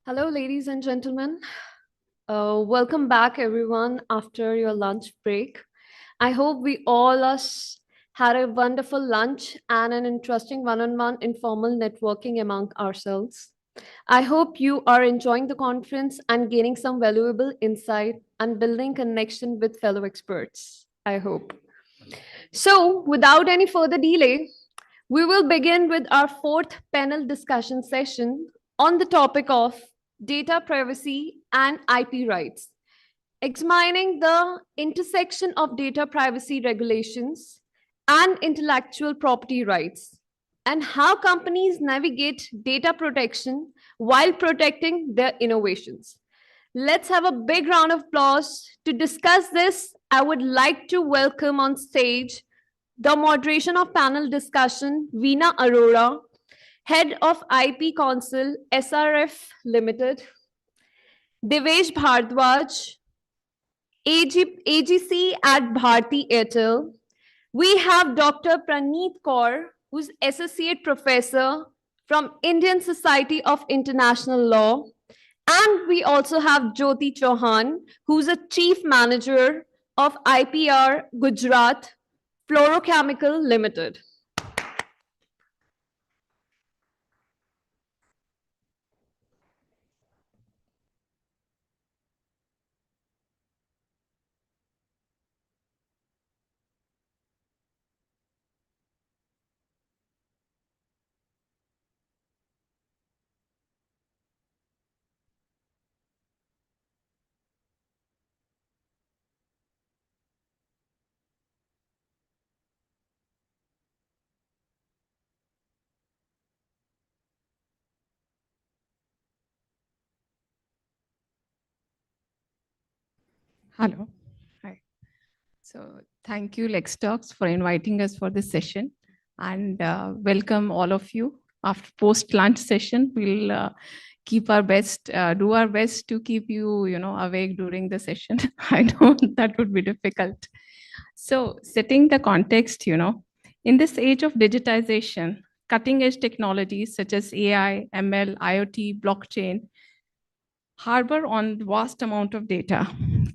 Hello, ladies and gentlemen. Welcome back, everyone, after your lunch break. I hope we all us had a wonderful lunch and an interesting one-on-one informal networking among ourselves. I hope you are enjoying the conference and gaining some valuable insight and building connection with fellow experts. I hope. So, without any further delay, we will begin with our fourth panel discussion session on the topic of data privacy and IP rights, examining the intersection of data privacy regulations and intellectual property rights, and how companies navigate data protection while protecting their innovations. Let's have a big round of applause. To discuss this, I would like to welcome on stage the moderation of panel discussion, Veena Arora, Head of IP Council, SRF Limited, Devesh Bhardwaj, AGC at Bharti Airtel. We have Dr. Praneet Kaur, who's Associate Professor from Indian Society of International Law. And we also have Jyoti Chauhan, who's a Chief Manager of IPR Gujarat Fluorochemical Limited. Hello. Hi. So thank you, Lextalks, for inviting us for this session, and welcome all of you. After post-lunch session, we'll keep our best, do our best to keep you, awake during the session. I know that would be difficult. So setting the context, in this age of digitization, cutting-edge technologies such as AI, ML, IoT, blockchain harbor on vast amount of data.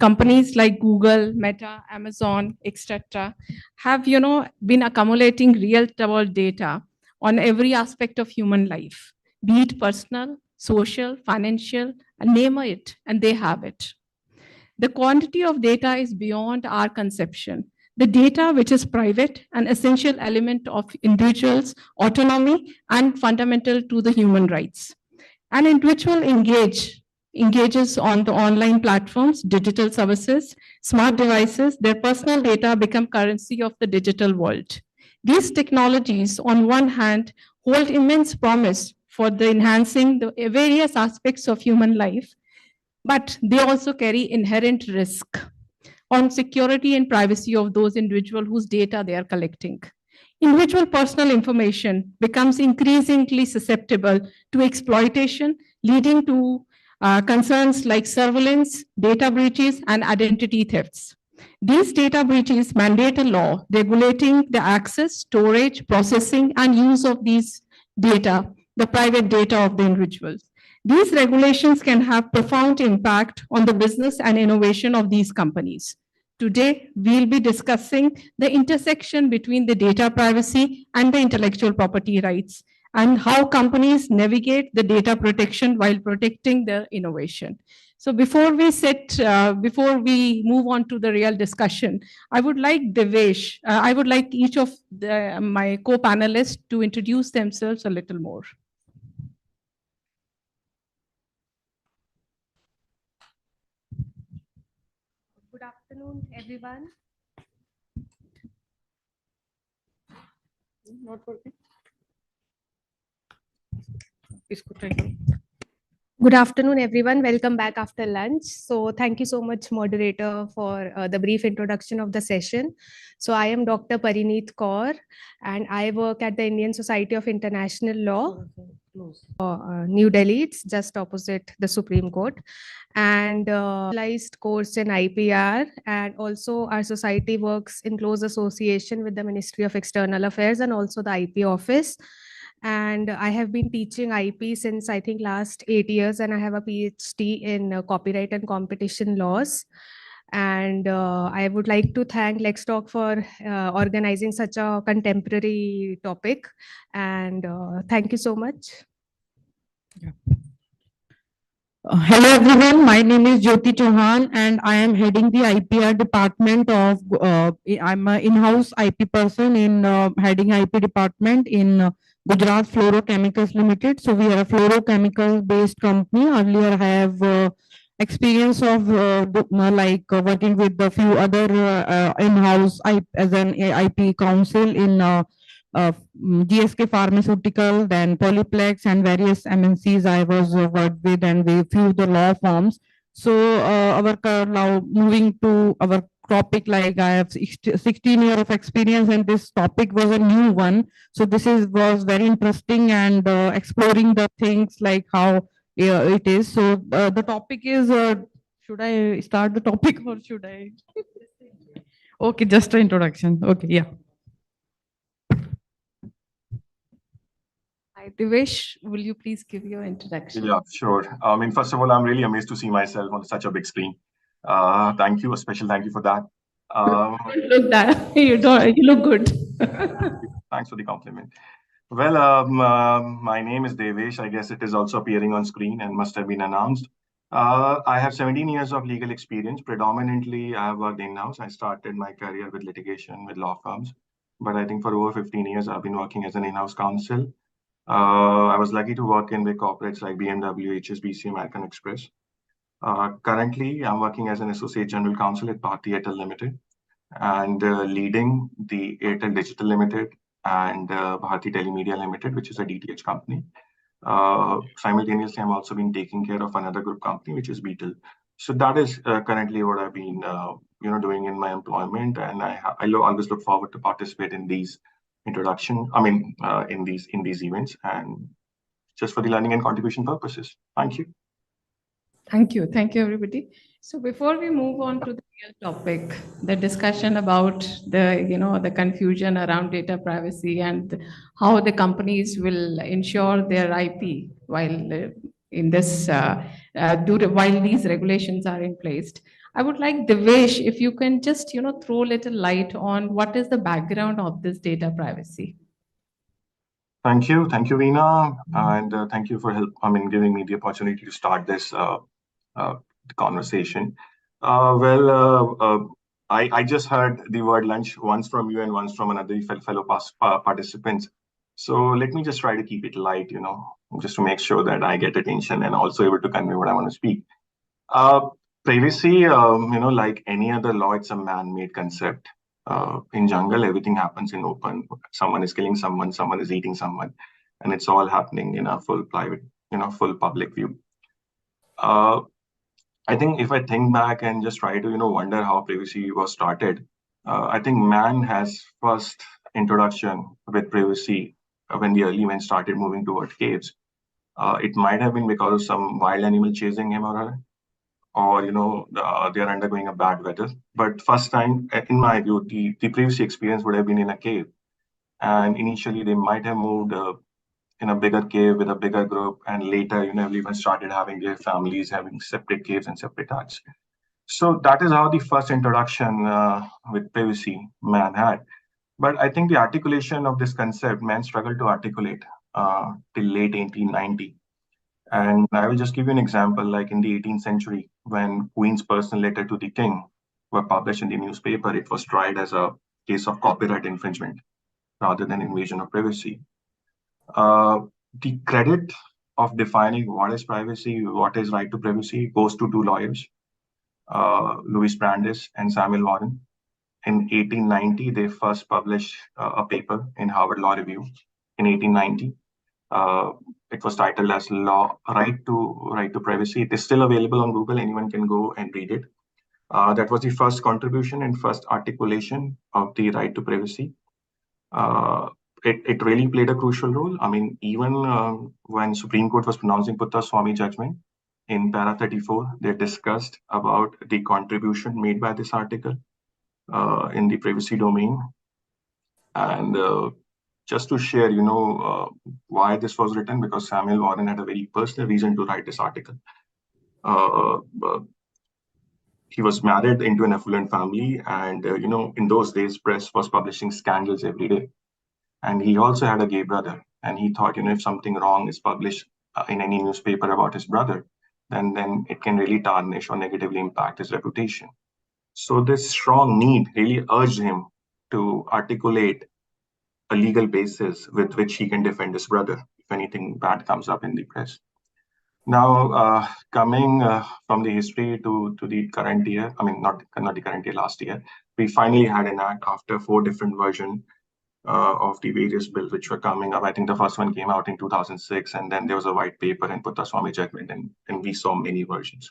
Companies like Google, Meta, Amazon, etc., have been accumulating real-world data on every aspect of human life, be it personal, social, financial, and name it, and they have it. The quantity of data is beyond our conception. The data, which is private, an essential element of individuals' autonomy and fundamental to the human rights. An individual engages on the online platforms, digital services, smart devices, their personal data become currency of the digital world. These technologies, on one hand, hold immense promise for the enhancing the various aspects of human life, but they also carry inherent risk on security and privacy of those individuals whose data they are collecting. Individual personal information becomes increasingly susceptible to exploitation, leading to concerns like surveillance, data breaches, and identity thefts. These data breaches mandate a law regulating the access, storage, processing, and use of these data, the private data of the individuals. These regulations can have profound impact on the business and innovation of these companies. Today, we'll be discussing the intersection between the data privacy and the intellectual property rights and how companies navigate the data protection while protecting their innovation. So before before we move on to the real discussion, I would like Devesh, I would like each of my co-panelists to introduce themselves a little more. Good afternoon, everyone. Not working. Good afternoon, everyone. Welcome back after lunch. So thank you so much, moderator, for the brief introduction of the session. So I am Dr. Parineet Kaur, and I work at the Indian Society of International Law, New Delhi. It's just opposite the Supreme Court. And specialized course in IPR, and also our society works in close association with the Ministry of External Affairs and also the IP office. and I have been teaching IP since I think last 8 years, and I have a PhD in copyright and competition laws. And I would like to thank Lextalk for organizing such a contemporary topic. And thank you so much. Hello everyone, my name is Jyoti Chauhan and I am heading the IPR department of, I'm an in-house IP person in heading IP department in Gujarat Fluorochemicals Limited. So we are a fluorochemical based company. Earlier I have experience of working with a few other in-house as an IP counsel in GSK Pharmaceutical, then Polyplex and various MNCs I was worked with and we few the law firms. So now moving to our topic, like I have 16 years of experience and this topic was a new one. So this was very interesting and exploring the things like how it is. So the topic is, should I start the topic or should I? Okay, just an introduction. Okay, yeah. Hi, Devesh, will you please give your introduction? Yeah, sure. First of all, I'm really amazed to see myself on such a big screen. Thank you, a special thank you for that. Look that you look good. Thanks for the compliment. Well, my name is Devesh. I guess it is also appearing on screen and must have been announced. I have 17 years of legal experience. Predominantly, I have worked in-house. I started my career with litigation with law firms, but I think for over 15 years, I've been working as an in-house counsel. I was lucky to work in big corporates like BMW, HSBC, American Express. Currently, I'm working as an associate general counsel at Bharti Airtel Limited and leading the Airtel Digital Limited and Bharti Telemedia Limited, which is a DTH company. Simultaneously, I'm also been taking care of another group company, which is Beetle. So that is currently what I've been, doing in my employment, and I always look forward to participate in these in these events, and just for the learning and contribution purposes. Thank you. Thank you. Thank you, everybody. So before we move on to the real topic, the discussion about the confusion around data privacy and how the companies will ensure their IP while in this while these regulations are in place. I would like Devesh, if you can just throw a little light on what is the background of this data privacy. Thank you, Veena, and thank you for giving me the opportunity to start this conversation. I just heard the word lunch once from you and once from another fellow participants. So let me just try to keep it light, just to make sure that I get attention and also able to convey what I want to speak. Privacy, like any other law, it's a man-made concept. In jungle, everything happens in open. Someone is killing someone, someone is eating someone, and it's all happening in a full private, full public view. I think if I think back and just try to, wonder how privacy was started, I think man has first introduction with privacy when the early men started moving toward caves. It might have been because of some wild animal chasing him or her, or they are undergoing a bad weather. But first time, in my view, the privacy experience would have been in a cave, and initially they might have moved in a bigger cave with a bigger group, and later, everyone started having their families having separate caves and separate huts. So that is how the first introduction with privacy man had. But I think the articulation of this concept, man struggled to articulate till late 1890. And I will just give you an example, like in the 18th century, when Queen's personal letter to the king were published in the newspaper, it was tried as a case of copyright infringement rather than invasion of privacy. The credit of defining what is privacy, what is right to privacy, goes to two lawyers, Louis Brandeis and Samuel Warren. In 1890, they first published a paper in Harvard Law Review in 1890. It was titled as Right to Privacy. It is still available on Google. Anyone can go and read it. That was the first contribution and first articulation of the right to privacy. It really played a crucial role. Even when Supreme Court was pronouncing Putta Swami judgment in para 34, they discussed about the contribution made by this article in the privacy domain. And just to share, why this was written, because Samuel Warren had a very personal reason to write this article. Uh, uh, he was married into an affluent family, and in those days, press was publishing scandals every day. And he also had a gay brother, and he thought, if something wrong is published in any newspaper about his brother, then it can really tarnish or negatively impact his reputation. So this strong need really urged him to articulate a legal basis with which he can defend his brother if anything bad comes up in the press. Now, coming from the history to the current year, I mean, not the current year, last year, we finally had an act after 4 different versions of the various bills which were coming up. I think the first one came out in 2006, and then there was a white paper and Puttaswamy judgment, and we saw many versions.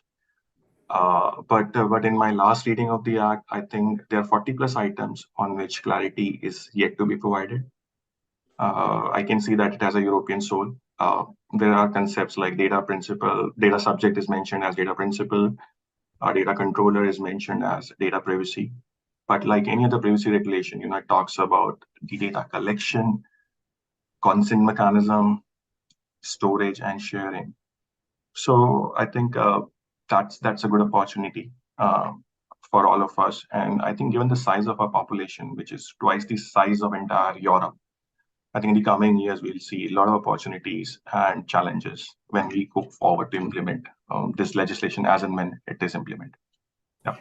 But in my last reading of the act, I think there are 40 plus items on which clarity is yet to be provided. I can see that it has a European soul. There are concepts like data principle, data subject is mentioned as data principle, data controller is mentioned as data privacy. But like any other privacy regulation, it talks about the data collection, consent mechanism, storage, and sharing. So I think that's a good opportunity for all of us. And I think given the size of our population, which is twice the size of entire Europe, I think in the coming years, we'll see a lot of opportunities and challenges when we go forward to implement this legislation as and when it is implemented. Yeah.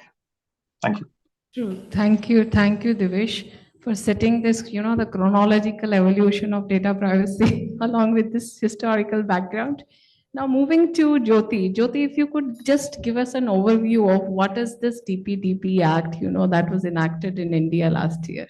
Thank you. True. Thank you, Divesh, for setting this, the chronological evolution of data privacy along with this historical background. Now moving to Jyoti. Jyoti, if you could just give us an overview of what is this DPDP Act, that was enacted in India last year.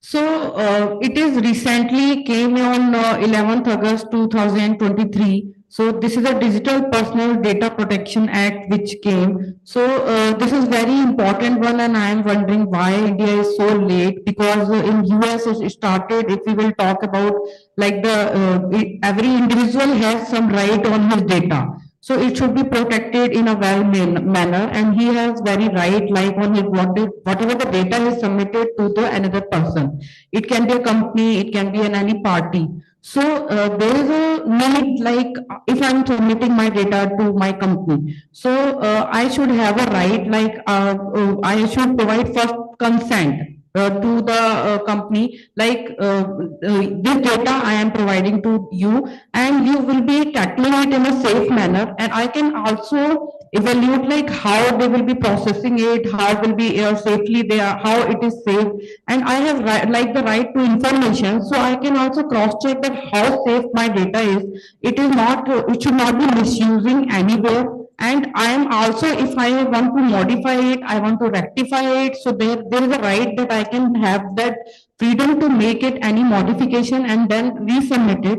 So it is recently came on 11th August 2023. So this is a Digital Personal Data Protection Act which came. So this is very important one, and I am wondering why India is so late, because in US it started. If we will talk about like every individual has some right on his data. So it should be protected in a well manner, and he has very right, like on his whatever the data is submitted to the another person. It can be a company, it can be in any party. So there is a need, like if I'm submitting my data to my company, so I should have a right, like I should provide first consent to the company, like this data I am providing to you, and you will be tackling it in a safe manner, and I can also evaluate like how they will be processing it, how will be safely they are, how it is safe, and I have like the right to information, so I can also cross check that how safe my data is. It is not, it should not be misusing anywhere. And I am also, if I want to modify it, I want to rectify it, so there is a right that I can have that freedom to make it any modification and then resubmit it.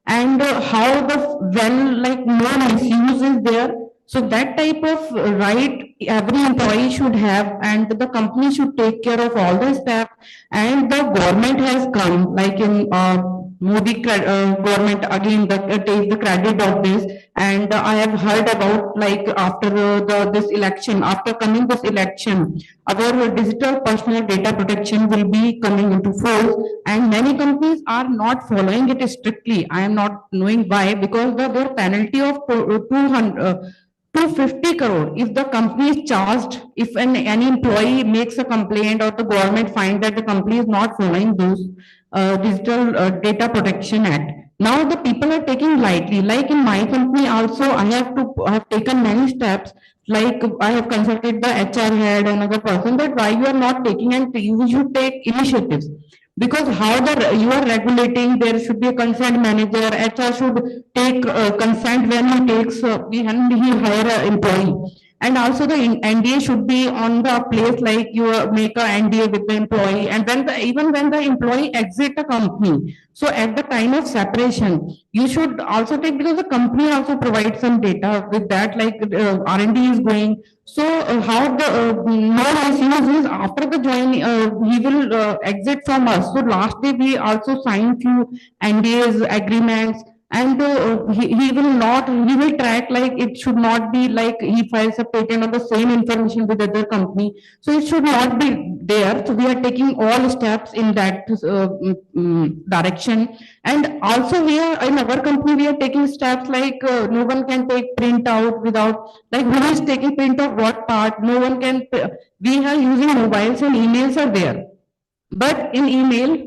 And how the when like no misuse is there, so that type of right every employee should have, and the company should take care of all the steps. And the government has come, like in Modi government again take the credit of this. And I have heard about like after this election, after coming this election, our digital personal data protection will be coming into force, and many companies are not following it strictly. I am not knowing why, because their penalty of 250 crore if the company is charged, if any employee makes a complaint or the government find that the company is not following those digital data protection act. Now the people are taking lightly, like in my company also I have taken many steps, like I have consulted the HR head and other person that why you are not taking, and you should take initiatives, because how you are regulating, there should be a consent manager. HR should take consent when he takes when he hire an employee. And also the NDA should be on the place, like you make a NDA with the employee, and then even when the employee exit the company, so at the time of separation you should also take, because the company also provides some data with that, like R&D is going. So how the no misuse is after the join, he will exit from us. So last day we also signed few NDAs agreements, and he will track, like it should not be like he files a patent on the same information with other company, so it should not be there. So we are taking all steps in that direction. And also here in our company we are taking steps like no one can take print out without, like who is taking print of what part, no one can, we are using mobiles and emails are there, but in email,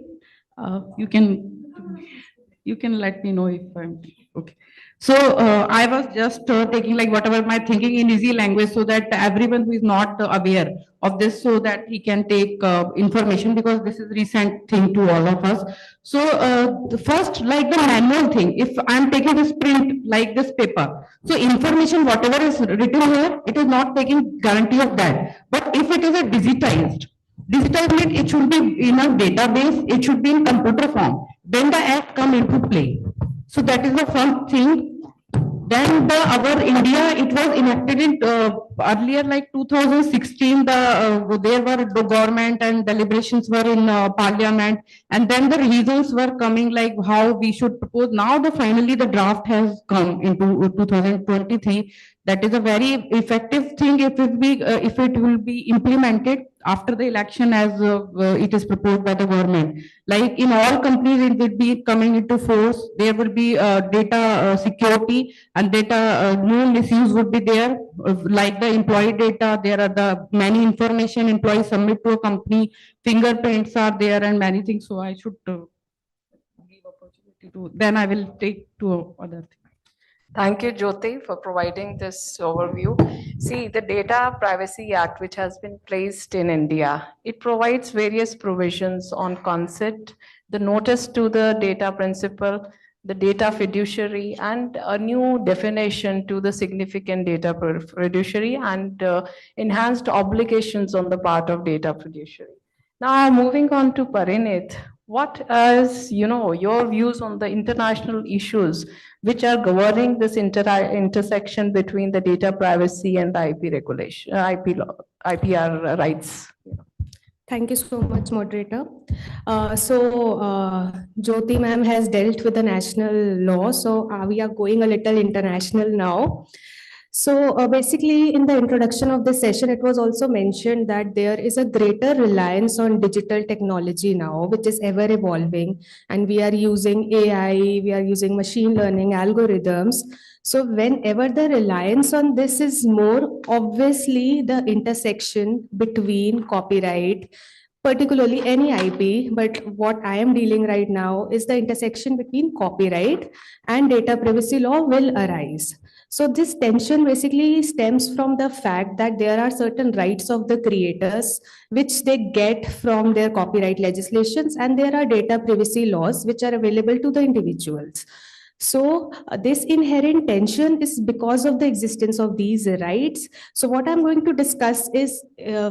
you can let me know if I'm okay. So I was just taking like whatever my thinking in easy language, so that everyone who is not aware of this, so that he can take information, because this is recent thing to all of us. So the first, like the manual thing, if I'm taking this print like this paper, so information whatever is written here, it is not taking guarantee of that. But if it is a digitized means it should be in a database, it should be in computer form. Then the app come into play. So that is the first thing. Then our India, it was enacted in earlier like 2016. There were the government and deliberations were in parliament, and then the reasons were coming like how we should propose. Now the finally the draft has come into 2023. That is a very effective thing if it will be implemented after the election as it is proposed by the government. Like in all companies, it will be coming into force. There will be data security and data no misuse would be there. Like the employee data, there are the many information employees submit to a company. Fingerprints are there and many things. So I should give opportunity to. Then I will take to other things. Thank you, Jyoti, for providing this overview. See, the Data Privacy Act, which has been placed in India, it provides various provisions on consent, the notice to the data principal, the data fiduciary, and a new definition to the significant data fiduciary, and enhanced obligations on the part of data fiduciary. Now, moving on to Parinit, what is, your views on the international issues which are governing this intersection between the data privacy and the IP regulation, IP law, IPR rights? Thank you so much, moderator. Jyoti ma'am has dealt with the national law, so we are going a little international now. So basically, in the introduction of this session, it was also mentioned that there is a greater reliance on digital technology now, which is ever evolving. And we are using AI, we are using machine learning algorithms. So whenever the reliance on this is more, obviously the intersection between copyright, particularly any IP, but what I am dealing right now is the intersection between copyright and data privacy law will arise. So this tension basically stems from the fact that there are certain rights of the creators which they get from their copyright legislations, and there are data privacy laws which are available to the individuals. So this inherent tension is because of the existence of these rights. So what I'm going to discuss is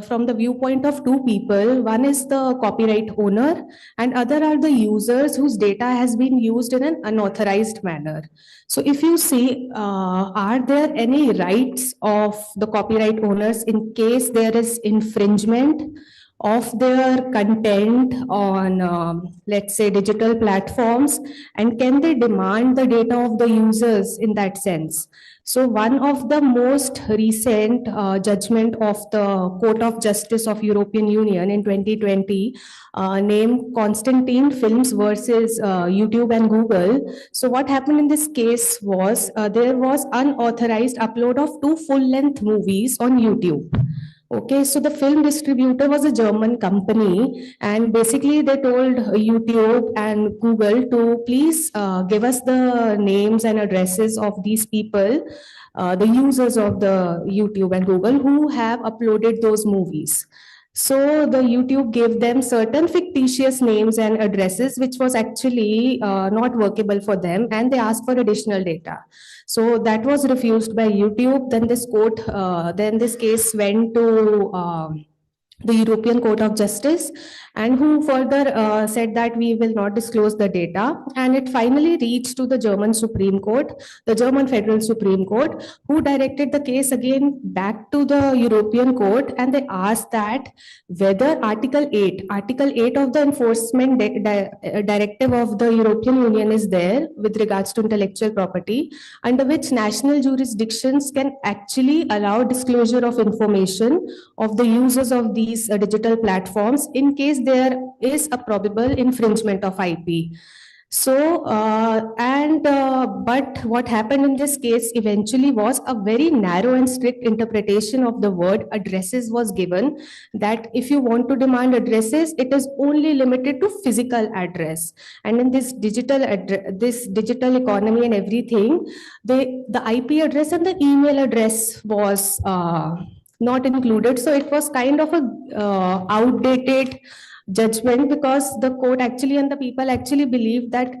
from the viewpoint of two people. One is the copyright owner and other are the users whose data has been used in an unauthorized manner. So if you see, are there any rights of the copyright owners in case there is infringement of their content on, let's say, digital platforms, and can they demand the data of the users in that sense? So one of the most recent judgment of the Court of Justice of European Union in 2020 named Constantine Films versus YouTube and Google. So what happened in this case was there was unauthorized upload of 2 full-length movies on YouTube. Okay, so the film distributor was a German company, and basically they told YouTube and Google to please give us the names and addresses of these people, the users of the YouTube and Google who have uploaded those movies. So the YouTube gave them certain fictitious names and addresses, which was actually not workable for them, and they asked for additional data. So that was refused by YouTube. Then this case went to the European Court of Justice, and who further said that we will not disclose the data. And it finally reached to the German Supreme Court, the German Federal Supreme Court, who directed the case again back to the European Court, and they asked that whether Article 8 of the enforcement directive of the European Union is there with regards to intellectual property, under which national jurisdictions can actually allow disclosure of information of the users of these digital platforms in case there is a probable infringement of IP. So, but what happened in this case eventually was a very narrow and strict interpretation of the word addresses was given, that if you want to demand addresses, it is only limited to physical address. And in this digital economy and everything, the IP address and the email address was not included. So it was kind of a outdated judgment, because the court actually and the people actually believe that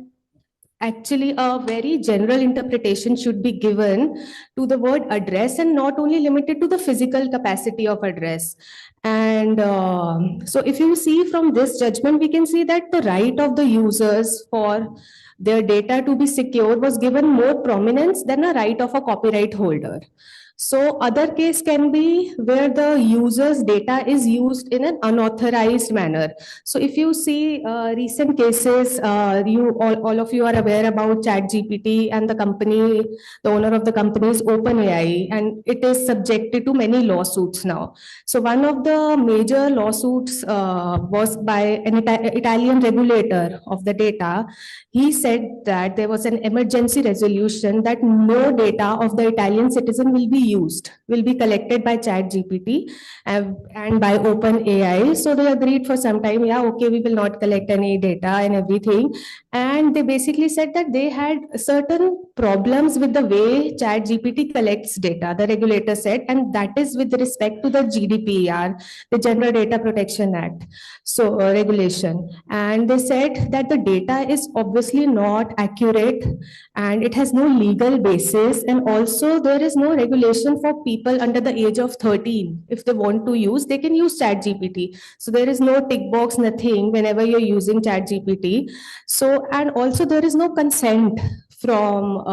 actually a very general interpretation should be given to the word address and not only limited to the physical capacity of address. And so if you see from this judgment, we can see that the right of the users for their data to be secure was given more prominence than a right of a copyright holder. So other case can be where the user's data is used in an unauthorized manner. So if you see recent cases, all of you are aware about ChatGPT and the company, the owner of the company is OpenAI, and it is subjected to many lawsuits now. So one of the major lawsuits was by an Italian regulator of the data. He said that there was an emergency resolution that no data of the Italian citizen will be collected by ChatGPT and by OpenAI. So they agreed for some time, yeah, okay, we will not collect any data and everything. And they basically said that they had certain problems with the way ChatGPT collects data, the regulator said, and that is with respect to the GDPR, the General Data Protection Act, so regulation. And they said that the data is obviously not accurate and it has no legal basis, and also there is no regulation for people under the age of 13. If they want to use, they can use ChatGPT. So there is no tick box, nothing whenever you're using ChatGPT. So, and also there is no consent from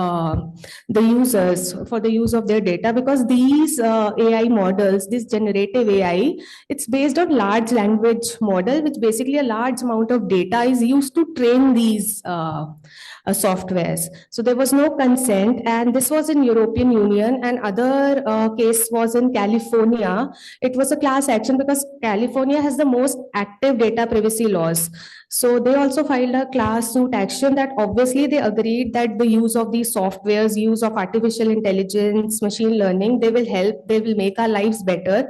the users for the use of their data, because these AI models, this generative AI, it's based on large language model, which basically a large amount of data is used to train these softwares. So there was no consent, and this was in European Union, and other case was in California. It was a class action because California has the most active data privacy laws. So they also filed a class suit action that obviously they agreed that the use of these softwares, use of artificial intelligence, machine learning, they will help, they will make our lives better,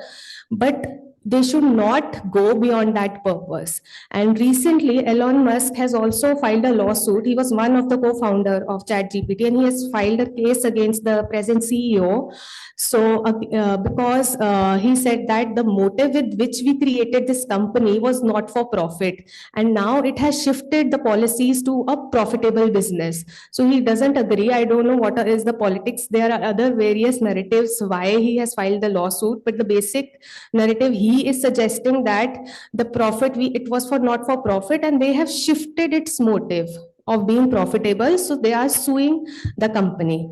but they should not go beyond that purpose. And recently, Elon Musk has also filed a lawsuit. He was one of the co-founder of ChatGPT, and he has filed a case against the present CEO. So, because he said that the motive with which we created this company was not for profit, and now it has shifted the policies to a profitable business. So he doesn't agree. I don't know what is the politics. There are other various narratives why he has filed the lawsuit, but the basic narrative he is suggesting that the profit, it was for not for profit, and they have shifted its motive of being profitable. So they are suing the company.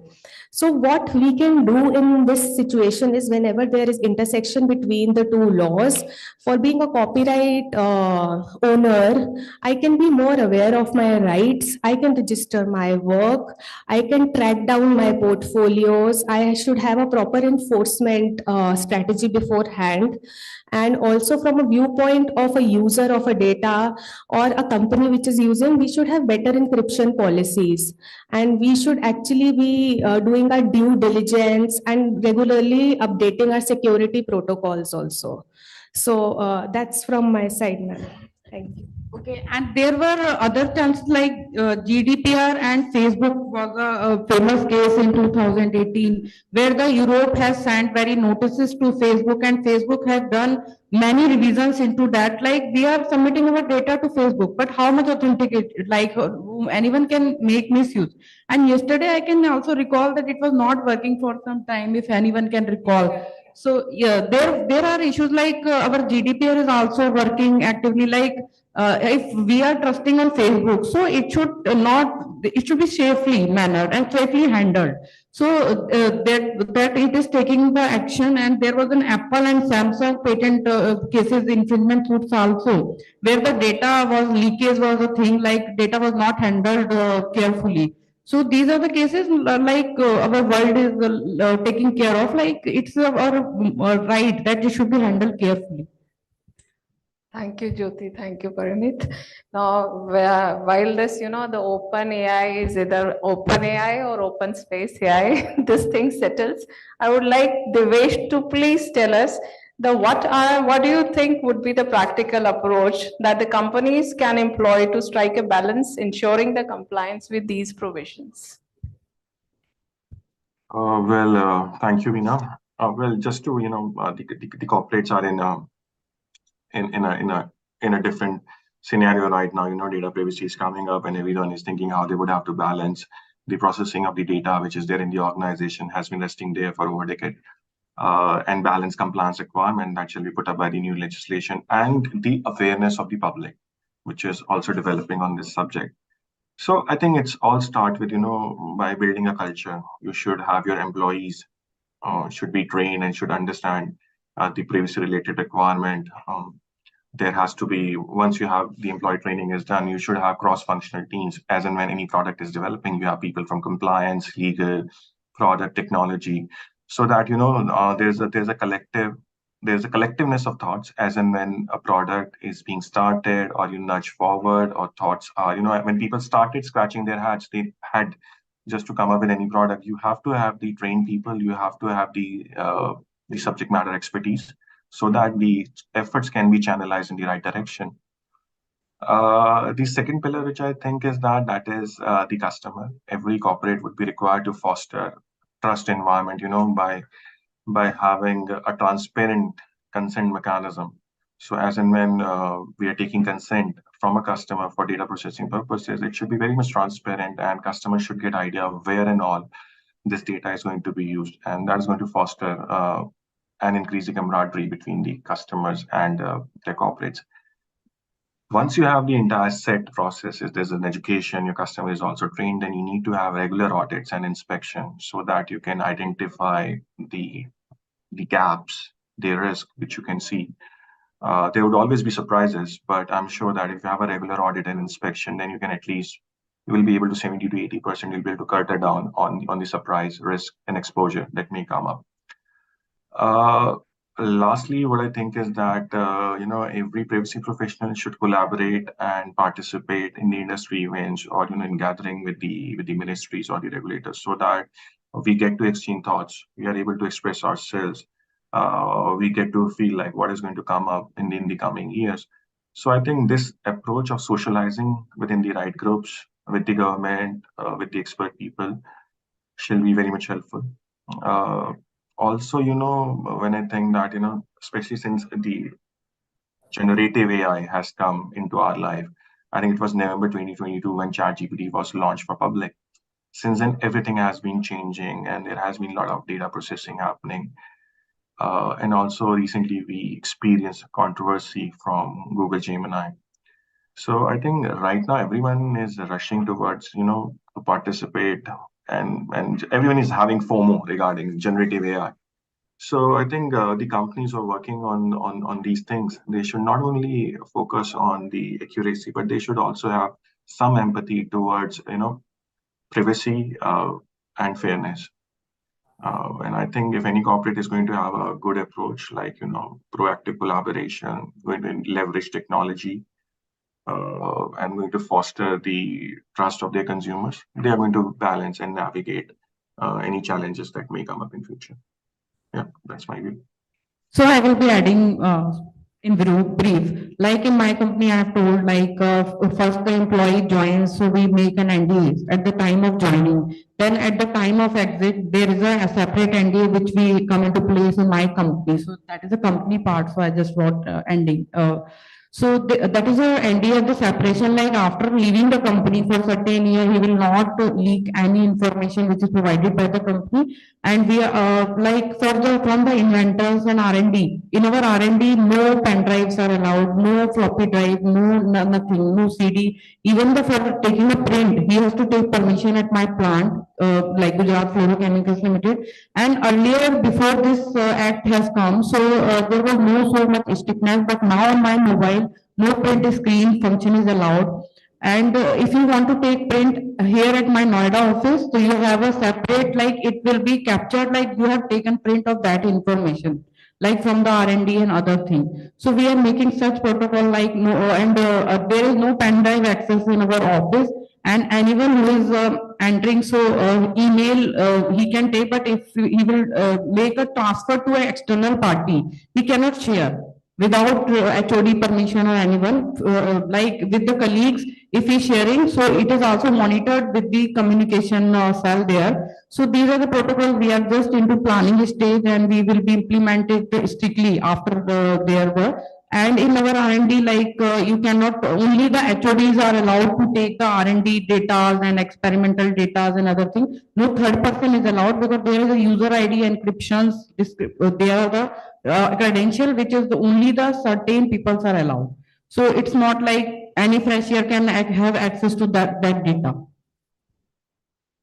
So what we can do in this situation is, whenever there is intersection between the two laws, for being a copyright owner, I can be more aware of my rights. I can register my work. I can track down my portfolios. I should have a proper enforcement strategy beforehand. And also from a viewpoint of a user of a data or a company which is using, we should have better encryption policies. And we should actually be doing our due diligence and regularly updating our security protocols also. So that's from my side, ma'am. Thank you. Okay, and there were other terms like GDPR, and Facebook was a famous case in 2018 where the Europe has sent very notices to Facebook, and Facebook has done many revisions into that. Like, we are submitting our data to Facebook, but how much authenticated? Like anyone can make misuse. And yesterday I can also recall that it was not working for some time, if anyone can recall. So yeah, there are issues like our GDPR is also working actively. Like if we are trusting on Facebook, so it should it should be safely mannered and safely handled. So that it is taking the action, and there was an Apple and Samsung patent cases, infringement suits also, where the data was leakage was a thing, like data was not handled carefully. So these are the cases like our world is taking care of. Like it's our right that it should be handled carefully. Thank you, Jyoti. Thank you, Parinit. Now, while this, the open AI is either open AI or open space AI, this thing settles. I would like Devesh to please tell us what do you think would be the practical approach that the companies can employ to strike a balance, ensuring the compliance with these provisions? Thank you, Veena. Just to the corporates are in a different scenario right now. Data privacy is coming up, and everyone is thinking how they would have to balance the processing of the data which is there in the organization, has been resting there for over a decade, and balance compliance requirement that shall be put up by the new legislation, and the awareness of the public, which is also developing on this subject. So I think it's all start with, by building a culture. You should have your employees should be trained and should understand the privacy related requirement. There has to be, once you have the employee training is done, you should have cross-functional teams. As and when any product is developing, you have people from compliance, legal, product, technology, so that there's a collectiveness of thoughts. As and when a product is being started, or you nudge forward, or thoughts are, when people started scratching their heads, they had just to come up with any product. You have to have the trained people, you have to have the subject matter expertise, so that the efforts can be channelized in the right direction. The second pillar, which I think is that is the customer. Every corporate would be required to foster trust environment, by having a transparent consent mechanism. So as and when we are taking consent from a customer for data processing purposes, it should be very much transparent, and customers should get idea of where and all this data is going to be used, and that is going to foster and increase the camaraderie between the customers and their corporates. Once you have the entire set processes, there's an education, your customer is also trained, and you need to have regular audits and inspection, so that you can identify the gaps, the risk which you can see. There would always be surprises, but I'm sure that if you have a regular audit and inspection, then you can at least, you will be able to 70 to 80%, you'll be able to cut it down on the surprise risk and exposure that may come up. Lastly, what I think is that every privacy professional should collaborate and participate in the industry events, or in gathering with the ministries or the regulators, so that we get to exchange thoughts, we are able to express ourselves, we get to feel like what is going to come up in the coming years. So I think this approach of socializing within the right groups, with the government, with the expert people, shall be very much helpful. Also, when I think that, especially since the generative AI has come into our life, I think it was November 2022 when ChatGPT was launched for public. Since then, everything has been changing, and there has been a lot of data processing happening. And also recently we experienced controversy from Google Gemini. So I think right now everyone is rushing towards, to participate, and everyone is having FOMO regarding generative AI. So I think the companies who are working on these things, they should not only focus on the accuracy, but they should also have some empathy towards, privacy and fairness. And I think if any corporate is going to have a good approach, like, proactive collaboration, going to leverage technology, and going to foster the trust of their consumers, they are going to balance and navigate any challenges that may come up in future. Yeah, that's my view. So I will be adding in brief. Like in my company, I have told like first the employee joins, so we make an NDA at the time of joining. Then at the time of exit, there is a separate NDA which we come into place in my company. So that is a company part. So I just wrote ending. So that is a NDA of the separation. Like after leaving the company for certain year, he will not leak any information which is provided by the company. And we like for the from the inventors and R&D. In our R&D, no pen drives are allowed, no floppy drive, nothing, no CD. Even the for taking a print, he has to take permission at my plant, like Gujarat Fluorochemicals Limited. And earlier, before this act has come, so there was no so much strictness. But now on my mobile, no print screen function is allowed. And if you want to take print here at my Noida office, so you have a separate, like it will be captured like you have taken print of that information, like from the R&D and other thing. So we are making such protocol like no, and there is no pen drive access in our office. And anyone who is entering so email he can take, but if he will make a transfer to an external party, he cannot share without HOD permission or anyone, like with the colleagues, if he's sharing, so it is also monitored with the communication cell there. So these are the protocols we are just into planning stage, and we will be implemented strictly after their work. And in our R&D, like you cannot, only the HODs are allowed to take the R&D data and experimental data and other things. No third person is allowed because there is a user ID encryptions. They are the credential which is the only the certain peoples are allowed. So it's not like any fresher can have access to that data.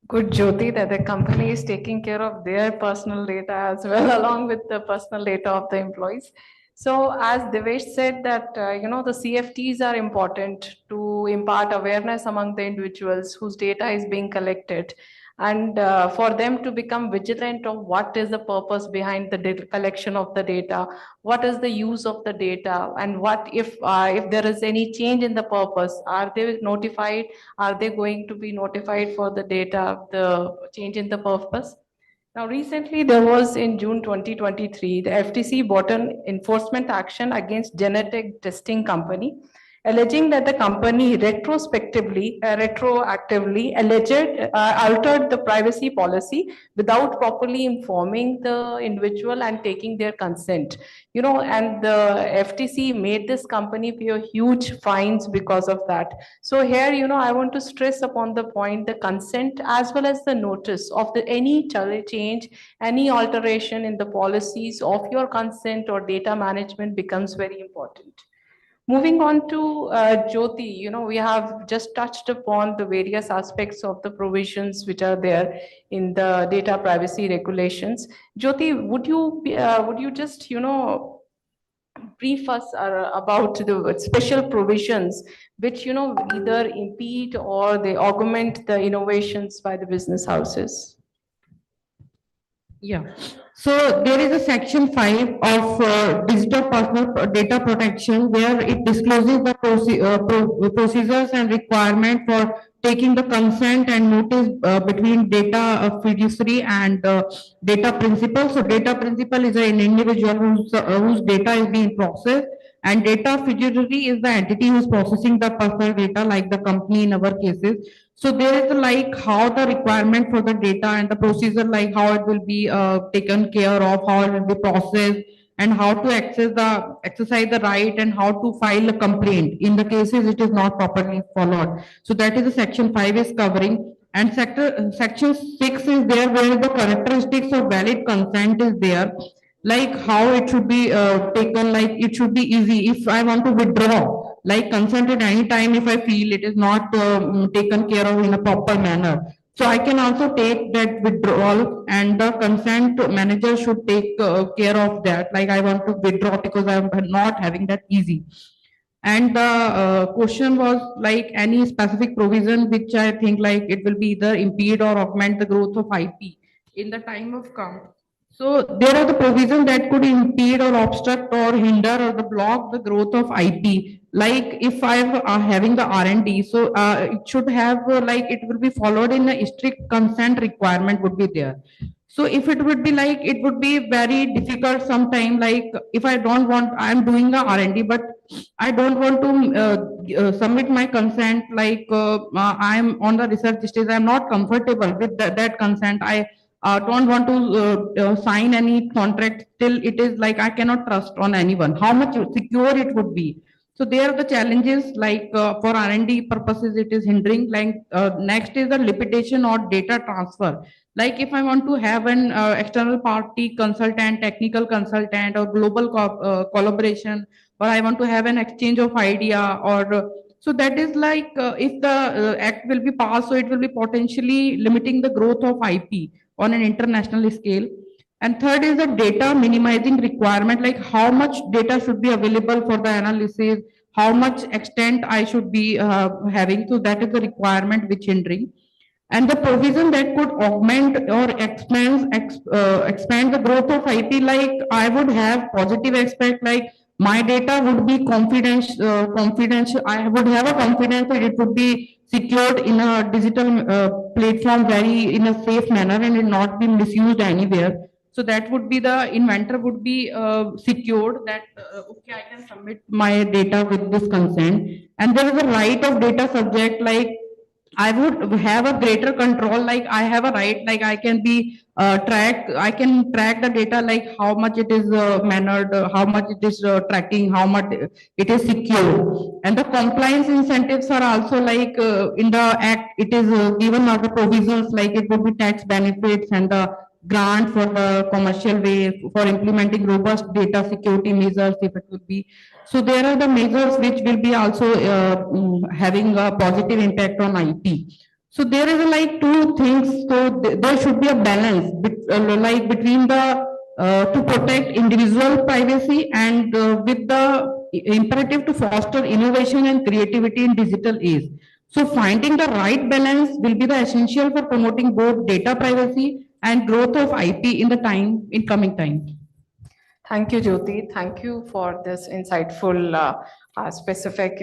Good, Jyoti, that the company is taking care of their personal data as well, along with the personal data of the employees. So as Devesh said that, the CFTs are important to impart awareness among the individuals whose data is being collected, and for them to become vigilant of what is the purpose behind the data collection of the data, what is the use of the data, and what if there is any change in the purpose, are they notified, are they going to be notified for the data, the change in the purpose? Now, recently there was in June 2023, the FTC brought an enforcement action against genetic testing company, alleging that the company retroactively altered the privacy policy without properly informing the individual and taking their consent. And the FTC made this company pay huge fines because of that. So here, I want to stress upon the point, the consent as well as the notice of any change, any alteration in the policies of your consent or data management becomes very important. Moving on to Jyoti, we have just touched upon the various aspects of the provisions which are there in the data privacy regulations. Jyoti, would you just brief us about the special provisions which either impede or they augment the innovations by the business houses? Yeah. So there is a section 5 of digital personal data protection where it discloses the procedures and requirement for taking the consent and notice between data fiduciary and data principal. So data principal is an individual whose data is being processed, and data fiduciary is the entity who is processing the personal data, like the company in our cases. So there is like how the requirement for the data and the procedure, like how it will be taken care of, how it will be processed, and how to exercise the right, and how to file a complaint in the cases it is not properly followed. So that is the section 5 is covering. And section 6 is there where the characteristics of valid consent is there, like how it should be taken, like it should be easy. If I want to withdraw, like consent at any time, if I feel it is not taken care of in a proper manner, so I can also take that withdrawal, and the consent manager should take care of that. Like I want to withdraw because I'm not having that easy. And the question was like any specific provision which I think like it will be either impede or augment the growth of IP in the time of come. So there are the provisions that could impede or obstruct or hinder or the block the growth of IP. Like if I'm having the R&D, so it should have like it will be followed in a strict consent requirement would be there. So if it would be like, it would be very difficult sometime, like if I don't want, I'm doing a R&D, but I don't want to submit my consent, like I'm on the research stage, I'm not comfortable with that consent. I don't want to sign any contract till it is like I cannot trust on anyone, how much secure it would be. So there are the challenges like for R&D purposes, it is hindering. Like next is the limitation or data transfer. Like if I want to have an external party consultant, technical consultant, or global collaboration, or I want to have an exchange of idea, or so that is like if the act will be passed, so it will be potentially limiting the growth of IP on an international scale. And third is the data minimizing requirement, like how much data should be available for the analysis, how much extent I should be having. So that is the requirement which hindering. And the provision that could augment or expand the growth of IP, like I would have positive aspect, like my data would be confidential. I would have a confidence that it would be secured in a digital platform very in a safe manner and it not be misused anywhere. So that would be the inventor would be secured that okay, I can submit my data with this consent. And there is a right of data subject, like I would have a greater control, like I have a right, like I can be I can track the data, like how much it is mannered, how much it is tracking, how much it is secure. And the compliance incentives are also like in the act, it is given other provisions, like it would be tax benefits and the grant for the commercial way for implementing robust data security measures if it would be. So there are the measures which will be also having a positive impact on IP. So there is like two things. So there should be a balance like between the to protect individual privacy and with the imperative to foster innovation and creativity in digital age. So finding the right balance will be the essential for promoting both data privacy and growth of IP in the coming time. Thank you, Jyoti. Thank you for this insightful, specific,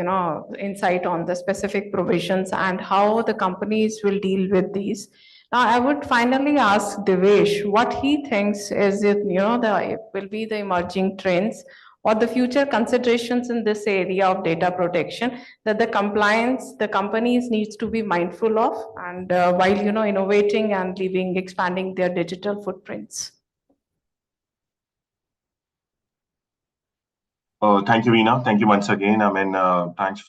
insight on the specific provisions and how the companies will deal with these. Now, I would finally ask Devesh what he thinks is it, the will be the emerging trends or the future considerations in this area of data protection that the companies needs to be mindful of, and while innovating and expanding their digital footprints. Thank you, Veena. Thank you once again. I mean,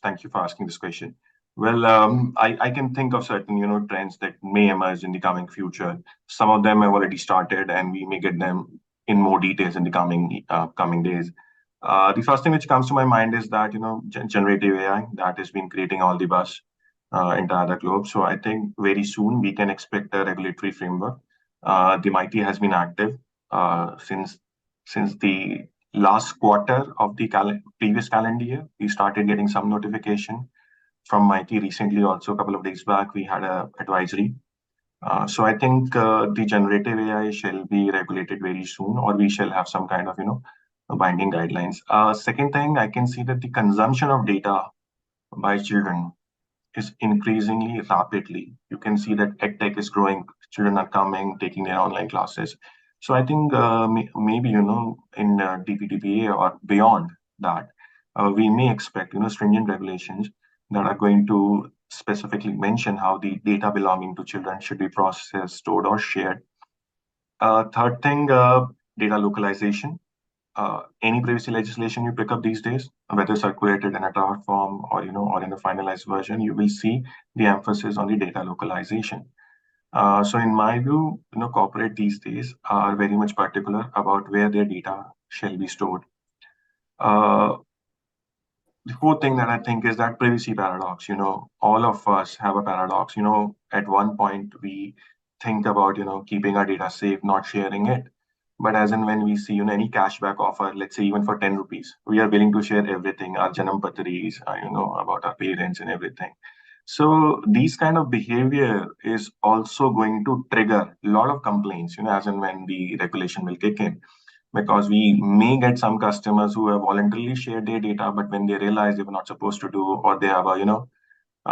thank you for asking this question. Well, I can think of certain, trends that may emerge in the coming future. Some of them have already started, and we may get them in more details in the coming days. The first thing which comes to my mind is that, generative AI that has been creating all the buzz entire the globe. So I think very soon we can expect a regulatory framework. The MIT has been active since the last quarter of the previous calendar year. We started getting some notification from MIT recently. Also, a couple of days back, we had a advisory. So I think the generative AI shall be regulated very soon, or we shall have some kind of binding guidelines. Second thing, I can see that the consumption of data by children is increasingly rapidly. You can see that edtech is growing. Children are coming, taking their online classes. So I think maybe in DPDPA or beyond that, we may expect stringent regulations that are going to specifically mention how the data belonging to children should be processed, stored, or shared. Third thing, data localization. Any privacy legislation you pick up these days, whether circulated in a draft form or or in a finalized version, you will see the emphasis on the data localization. So in my view, corporate these days are very much particular about where their data shall be stored. The fourth thing that I think is that privacy paradox. All of us have a paradox. At one point we think about keeping our data safe, not sharing it. But as and when we see any cashback offer, let's say even for 10 rupees, we are willing to share everything, our janam patris, about our parents and everything. So these kind of behavior is also going to trigger a lot of complaints, as and when the regulation will kick in. Because we may get some customers who have voluntarily shared their data, but when they realize they were not supposed to do, or they have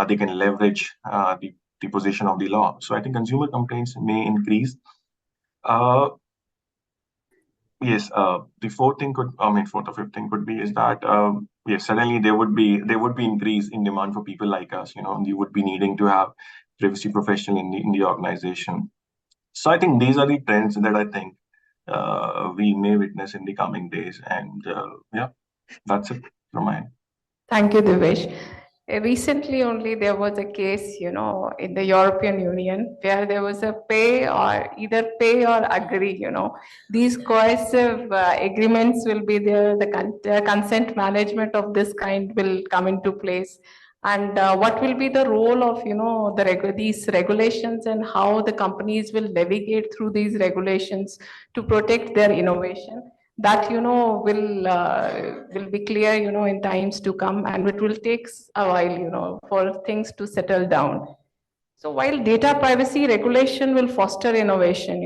they can leverage the position of the law. So I think consumer complaints may increase. Yes, the fourth or fifth thing could be is that yes, suddenly there would be increase in demand for people like us. You would be needing to have privacy professional in the organization. So I think these are the trends that I think we may witness in the coming days. And yeah, that's it from my end. Thank you, Divesh. Recently only there was a case, in the European Union where there was a pay or either pay or agree, These coercive agreements will be there, the consent management of this kind will come into place. And what will be the role of, these regulations and how the companies will navigate through these regulations to protect their innovation? That will be clear in times to come, and it will take a while for things to settle down. So while data privacy regulation will foster innovation,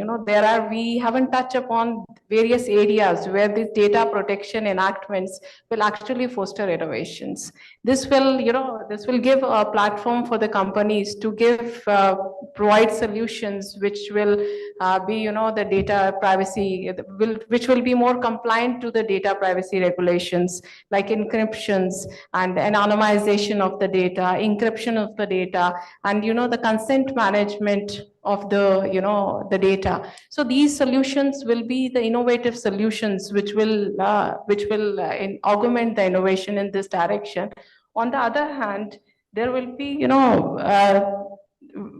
we haven't touched upon various areas where these data protection enactments will actually foster innovations. This will give a platform for the companies to provide solutions which will be, the data privacy, which will be more compliant to the data privacy regulations, like encryptions and anonymization of the data, encryption of the data, and, the consent management of the data. So these solutions will be the innovative solutions which will augment the innovation in this direction. On the other hand, there will be,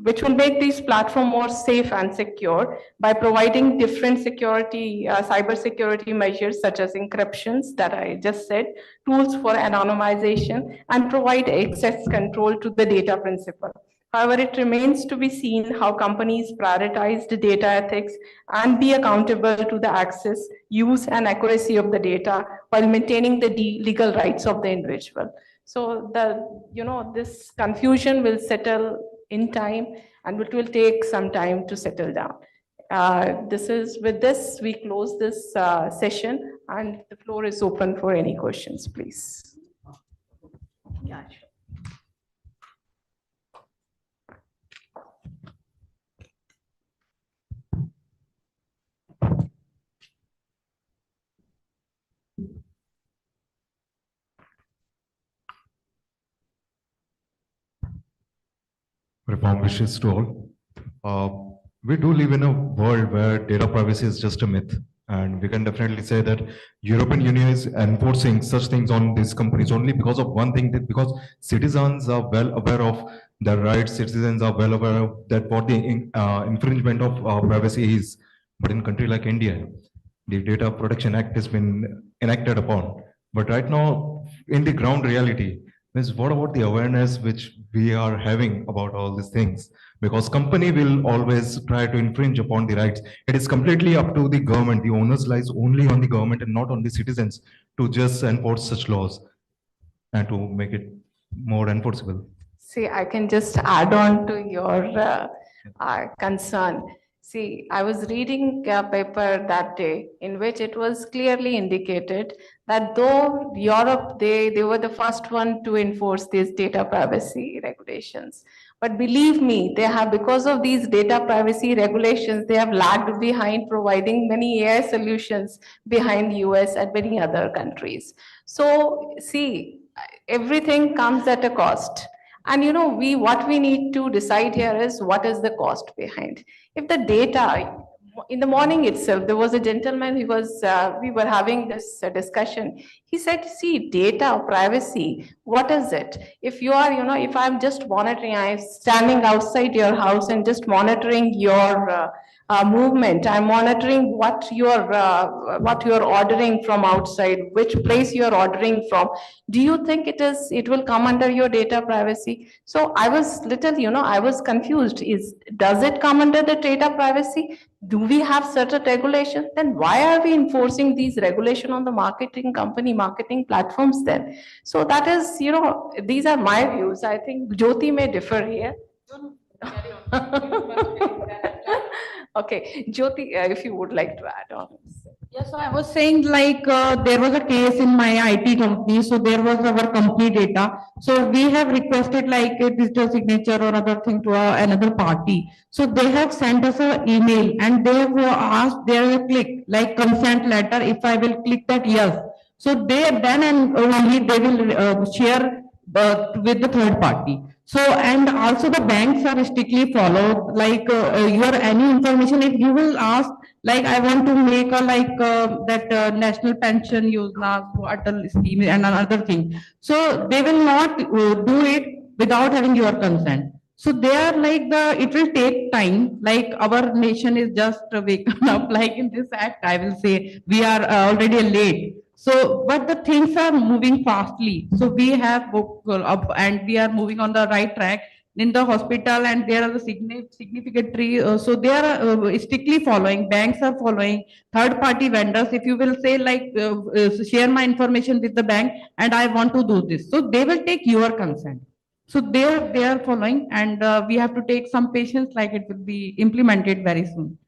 which will make these platform more safe and secure by providing different security, cyber security measures such as encryptions that I just said, tools for anonymization, and provide access control to the data principle. However, it remains to be seen how companies prioritize the data ethics and be accountable to the access, use, and accuracy of the data while maintaining the legal rights of the individual. So this confusion will settle in time, and it will take some time to settle down. With this, we close this session, and the floor is open for any questions, please. Yeah, sure. Warm wishes to all. We do live in a world where data privacy is just a myth, and we can definitely say that European Union is enforcing such things on these companies only because of one thing, that because citizens are well aware of their rights, citizens are well aware of that what the infringement of privacy is. But in a country like India, the Data Protection Act has been enacted upon. But right now, in the ground reality, is what about the awareness which we are having about all these things? Because company will always try to infringe upon the rights. It is completely up to the government. The onus lies only on the government and not on the citizens to just enforce such laws and to make it more enforceable. See, I can just add on to your concern. See, I was reading a paper that day in which it was clearly indicated that though Europe, they were the first one to enforce these data privacy regulations. But believe me, they have, because of these data privacy regulations, they have lagged behind providing many AI solutions behind US and many other countries. So see, everything comes at a cost. And what we need to decide here is what is the cost behind. If the data, in the morning itself, there was a gentleman, we were having this discussion. He said, see, data privacy, what is it? If you are, if I'm just monitoring, I'm standing outside your house and just monitoring your movement, I'm monitoring what you're ordering from outside, which place you're ordering from. Do you think it will come under your data privacy? So I was I was confused. Does it come under the data privacy? Do we have certain regulations? Then why are we enforcing these regulations on the marketing platforms then? So that is, these are my views. I think Jyoti may differ here. Okay, Jyoti, if you would like to add on. Yes, so I was saying like there was a case in my IT company. So there was our company data. So we have requested like a digital signature or other thing to another party. So they have sent us an email and they have asked, they have click like consent letter. If I will click that yes. So they then and only they will share with the third party. So and also the banks are strictly followed. Like your any information, if you will ask Like I want to make a that national pension yojana, so Atal scheme and another thing. So they will not do it without having your consent. So they are like it will take time. Like our nation is just waking up. Like in this act, I will say we are already late. So, but the things are moving fastly. So we have woke up and we are moving on the right track in the hospital, and there are the significantly. So they are strictly following. Banks are following. Third party vendors. If you will say share my information with the bank, and I want to do this, so they will take your consent. So they are following, and we have to take some patience. Like it will be implemented very soon.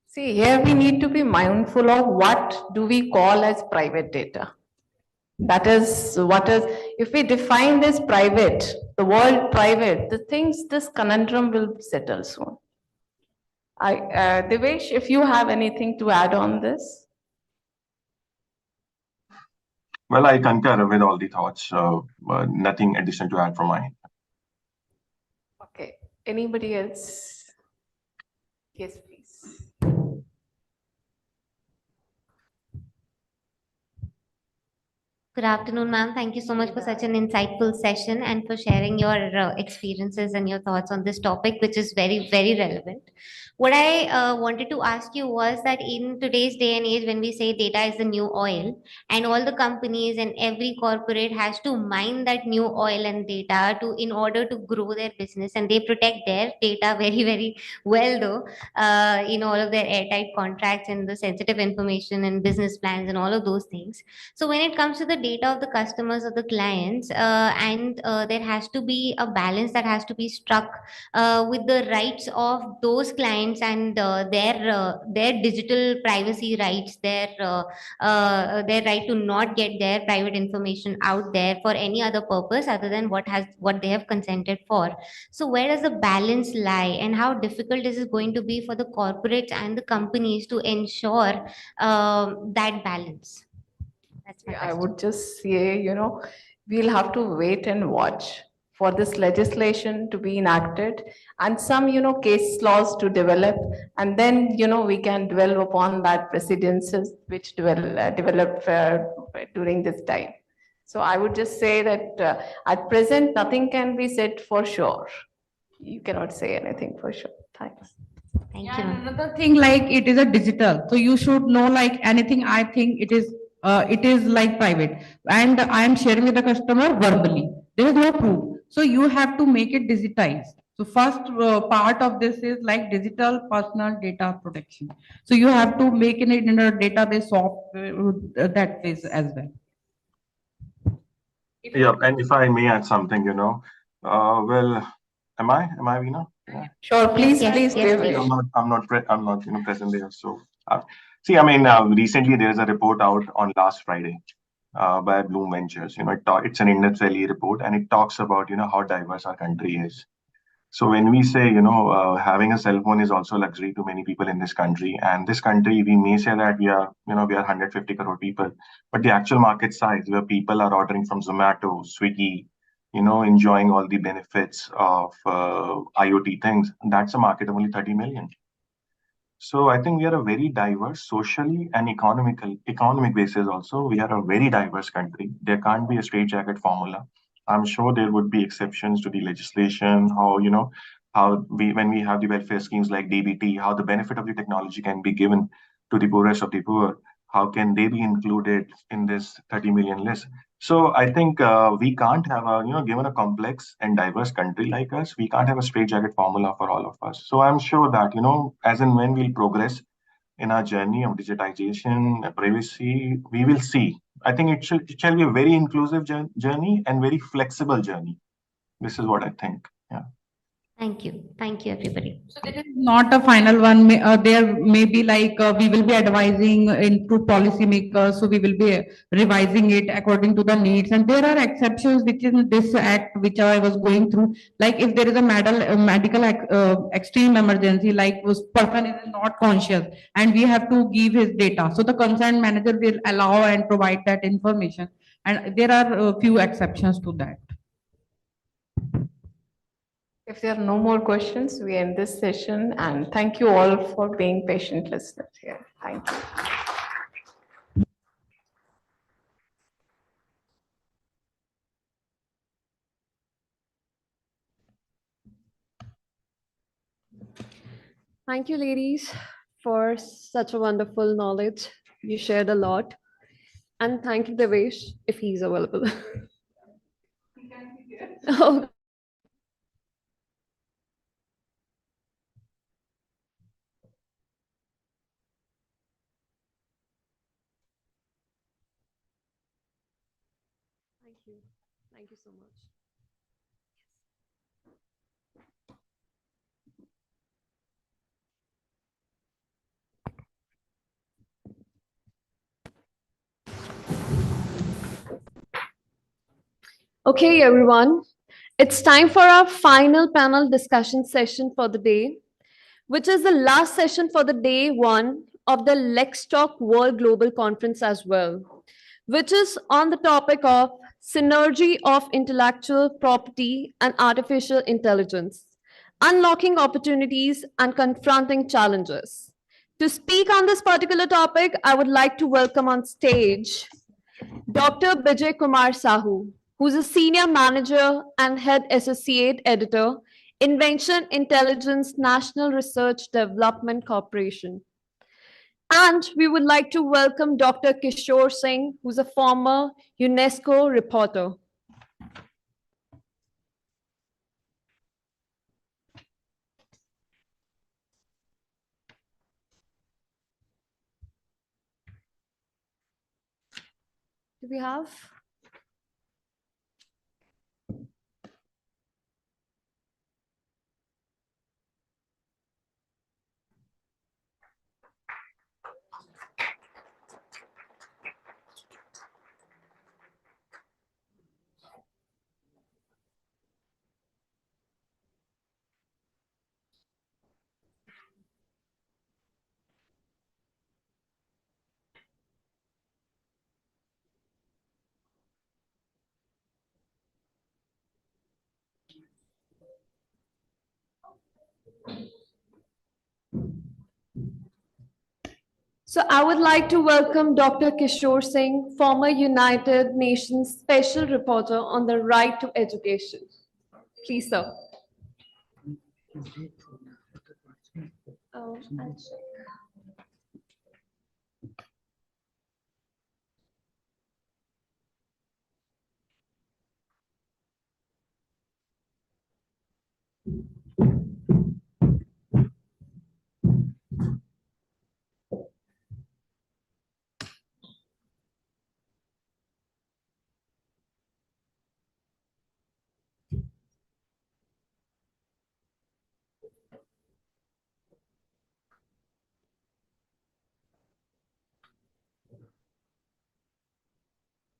See, here we need to be mindful of what do we call as private data. That is what is, if we define this private, the word private, the things, this conundrum will settle soon. Devesh, if you have anything to add on this? Well, I concur with all the thoughts. Nothing additional to add from my end. Okay, anybody else? Yes, please. Good afternoon, ma'am. Thank you so much for such an insightful session and for sharing your experiences and your thoughts on this topic, which is very, very relevant. What I wanted to ask you was that in today's day and age, when we say data is the new oil, and all the companies and every corporate has to mine that new oil and data to in order to grow their business, and they protect their data very, very well, though, in all of their airtight contracts and the sensitive information and business plans and all of those things. So when it comes to the data of the customers or the clients, and there has to be a balance that has to be struck with the rights of those clients and their digital privacy rights, their right to not get their private information out there for any other purpose other than what they have consented for. So where does the balance lie, and how difficult is it going to be for the corporates and the companies to ensure that balance? That's my I question. would just say, we'll have to wait and watch for this legislation to be enacted and some, case laws to develop. And then, we can dwell upon that precedences which develop during this time. So I would just say that at present, nothing can be said for sure. You cannot say anything for sure. Thanks. Thank you, Yeah, ma'am. and another thing, like it is a digital, so you should know like anything. I think it is like private, and I am sharing with the customer verbally. There is no proof, so you have to make it digitized. So first part of this is like digital personal data protection. So you have to make it in a database software that way as well. Yeah, and if I may add something, well, am I Veena? Yeah. Sure, please, Yes, please, yes, Devesh. please. I'm not, present there. So, see, recently there is a report out on last Friday, by Bloom Ventures. It's an Indus Valley report, and it talks about, how diverse our country is. So when we say, having a cell phone is also luxury to many people in this country, and this country, we may say that we are 150 crore people, but the actual market size where people are ordering from Zomato, Swiggy, enjoying all the benefits of IoT things, that's a market of only 30 million. So I think we are a very diverse socially and economic basis also. We are a very diverse country. There can't be a straitjacket formula. I'm sure there would be exceptions to the legislation, how when we have the welfare schemes like DBT, how the benefit of the technology can be given to the poorest of the poor. How can they be included in this 30 million list? So I think we can't have given a complex and diverse country like us, we can't have a straitjacket formula for all of us. So I'm sure that, as and when we'll progress in our journey of digitization, privacy, we will see. I think it shall be a very inclusive journey and very flexible journey. This is what I think. Yeah. Thank you. Thank you, everybody. So that is not a final one. There may be we will be advising into policymakers, so we will be revising it according to the needs. And there are exceptions within this act, which I was going through. Like if there is a medical extreme emergency, like this person is not conscious, and we have to give his data, so the concerned manager will allow and provide that information. And there are a few exceptions to that. If there are no more questions, we end this session, and thank you all for being patient listeners here. Thank you. Thank you, ladies, for such a wonderful knowledge. You shared a lot. And thank you, Devesh, if he's available. Oh, thank you. Thank you so much. Okay, everyone. It's time for our final panel discussion session for the day, which is the last session for the day one of the Lextalk World Global Conference as well, which is on the topic of synergy of intellectual property and artificial intelligence, unlocking opportunities and confronting challenges. To speak on this particular topic, I would like to welcome on stage Dr. Bijay Kumar Sahu, who's a senior manager and head associate editor, Invention Intelligence National Research Development Corporation. And we would like to welcome Dr. Kishore Singh, who's a former UNESCO reporter. Do we have? So I would like to welcome Dr. Kishore Singh, former United Nations Special Reporter on the Right to Education. Please, sir. I'll check.